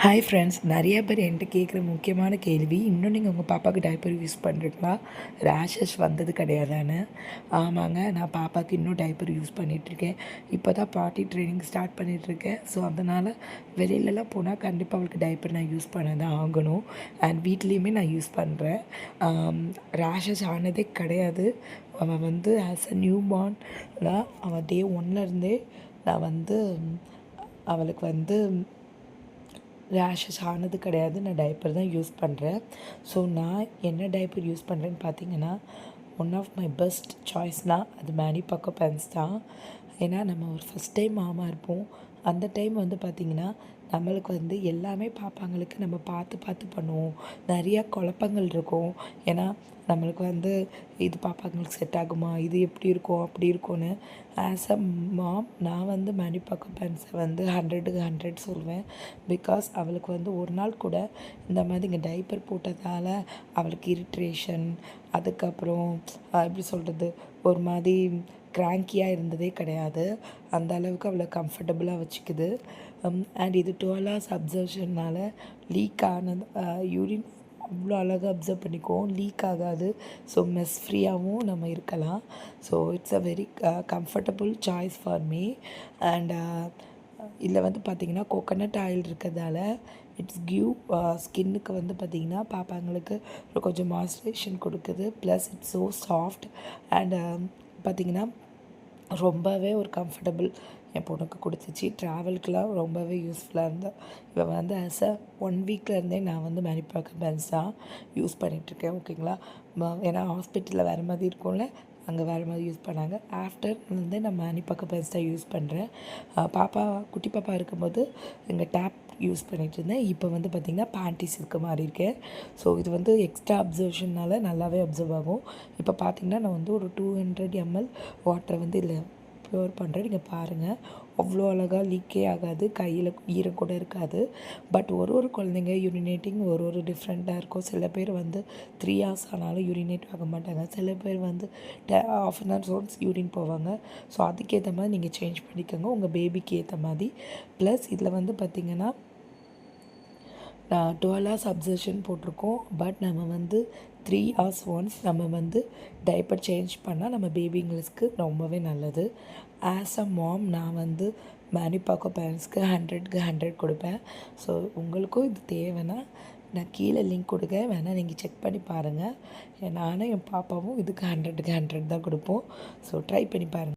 Hi friends, நிறைய பேர் என்கிட்ட கேட்குற முக்கியமான கேள்வி, இன்னும் நீங்கள் உங்கள் பாப்பாவுக்கு டைப்பர் யூஸ் பண்ணுறீங்களா? ரேஷஸ் வந்தது கிடையாதான்னு. ஆமாங்க, நான் பாப்பாவுக்கு இன்னும் டைப்பர் யூஸ் பண்ணிகிட்ருக்கேன். இப்போ தான் பாட்டி ட்ரைனிங் ஸ்டார்ட் பண்ணிகிட்ருக்கேன். ஸோ அதனால் வெளியிலலாம் போனால் கண்டிப்பாக அவளுக்கு டைப்பர் நான் யூஸ் பண்ண தான் ஆகணும். அண்ட் வீட்லேயுமே நான் யூஸ் பண்ணுறேன். ரேஷஸ் ஆனதே கிடையாது. அவன் வந்து ஆஸ் அ நியூ பார்னில் அவன் டே ஒன்லேருந்தே நான் வந்து அவளுக்கு வந்து ரேஷஸ் ஆனது கிடையாது. நான் டைப்பர் தான் யூஸ் பண்ணுறேன். ஸோ நான் என்ன டைப்பர் யூஸ் பண்ணுறேன்னு பார்த்தீங்கன்னா, ஒன் ஆஃப் மை பெஸ்ட் சாய்ஸ்னால் அது மேனி பக்கோ பேண்ட்ஸ் தான். ஏன்னா நம்ம ஒரு ஃபஸ்ட் டைம் மாமா இருப்போம். அந்த டைம் வந்து பார்த்திங்கன்னா நம்மளுக்கு வந்து எல்லாமே பாப்பாங்களுக்கு நம்ம பார்த்து பார்த்து பண்ணுவோம். நிறையா குழப்பங்கள் இருக்கும். ஏன்னா நம்மளுக்கு வந்து இது பாப்பாங்களுக்கு செட் ஆகுமா, இது எப்படி இருக்கும் அப்படி இருக்கும்னு. ஆஸ் அ மாம் நான் வந்து மேனி பக்கோ பேண்ட்ஸை வந்து 100க்கு 100 சொல்வேன். பிகாஸ் அவளுக்கு வந்து ஒரு நாள் கூட இந்த மாதிரி இங்கே டைப்பர் போட்டதால் அவளுக்கு இரிட்ரேஷன், அதுக்கப்புறம் எப்படி சொல்கிறது, ஒரு மாதிரி கிராங்கியாக இருந்ததே கிடையாது. அந்த அளவுக்கு அவளை கம்ஃபர்டபுளாக வச்சுக்குது. அண்ட் இது 12 hours அப்சர்வேஷனால் லீக் ஆனது யூரின் அவ்வளோ அழகாக அப்சர்வ் பண்ணிக்குவோம், லீக் ஆகாது. ஸோ மெஸ் ஃப்ரீயாகவும் நம்ம இருக்கலாம். So it's a very comfortable choice for me. And இதில் வந்து பார்த்திங்கன்னா கோகோனட் ஆயில் இருக்கிறதால இட்ஸ் கிவ் ஸ்கின்னுக்கு வந்து பார்த்திங்கன்னா பாப்பாங்களுக்கு கொஞ்சம் மாய்ஸ்சரைசேஷன் கொடுக்குது. Plus it's so soft. And பார்த்திங்கன்னா ரொம்பவே ஒரு கம்ஃபர்டபுள் என் பொண்ணுக்கு கொடுத்துச்சு. ட்ராவலுக்குலாம் ரொம்பவே யூஸ்ஃபுல்லாக இருந்தேன். இப்போ வந்து ஆஸ் அ 1 வீக்லேருந்தே நான் வந்து மேனி பக்கோ பேண்ட்ஸ் தான் யூஸ் பண்ணிகிட்ருக்கேன். ஓகேங்களா? ஏன்னா ஹாஸ்பிட்டலில் வேறு மாதிரி இருக்கும்ல, அங்கே வேறு மாதிரி யூஸ் பண்ணாங்க. ஆஃப்டர் வந்து நான் மேனி பக்கோ பேண்ட்ஸ் தான் யூஸ் பண்ணுறேன். பாப்பா குட்டி பாப்பா இருக்கும்போது இங்கே டேப் யூஸ் பண்ணிகிட்ருந்தேன். இப்போ வந்து பார்த்திங்கன்னா பேண்டீஸ் இருக்க மாதிரி இருக்கேன். ஸோ இது வந்து எக்ஸ்ட்ரா அப்சர்வேஷனால் நல்லாவே அப்சர்வ் ஆகும். இப்போ பார்த்திங்கன்னா நான் வந்து ஒரு 200 ml வாட்டரை வந்து இதில் ப்யூர் பண்ணுறேன். நீங்கள் பாருங்கள், அவ்வளோ அழகாக லீக்கே ஆகாது, கையில் ஈரம் கூட இருக்காது. பட் ஒரு குழந்தைங்க யூரினேட்டிங் ஒரு டிஃப்ரெண்ட்டாக இருக்கும். சில பேர் வந்து 3 hours ஆனாலும் யூரினேட் ஆக மாட்டாங்க. சில பேர் வந்து half an hour once urine போவாங்க. ஸோ அதுக்கேற்ற மாதிரி நீங்கள் சேஞ்ச் பண்ணிக்கோங்க, உங்கள் பேபிக்கு ஏற்ற மாதிரி. ப்ளஸ் இதில் வந்து பார்த்திங்கன்னா 12 hours அப்சர்வேஷன் போட்டிருக்கோம். பட் நம்ம வந்து 3 hours ஒன்ஸ் நம்ம வந்து டைப்பர் சேஞ்ச் பண்ணால் நம்ம பேபிங்களுக்கு ரொம்பவே நல்லது. ஆஸ் அ மாம் நான் வந்து மேனி பக்கோ பேரண்ட்ஸ்க்கு 100க்கு 100 கொடுப்பேன். ஸோ உங்களுக்கும் இது தேவைன்னா நான் கீழே லிங்க் கொடுக்கேன், வேணால் நீங்கள் செக் பண்ணி பாருங்கள். நானும் என் பாப்பாவும் இதுக்கு 100க்கு 100 தான் கொடுப்போம். ஸோ ட்ரை பண்ணி பாருங்கள்.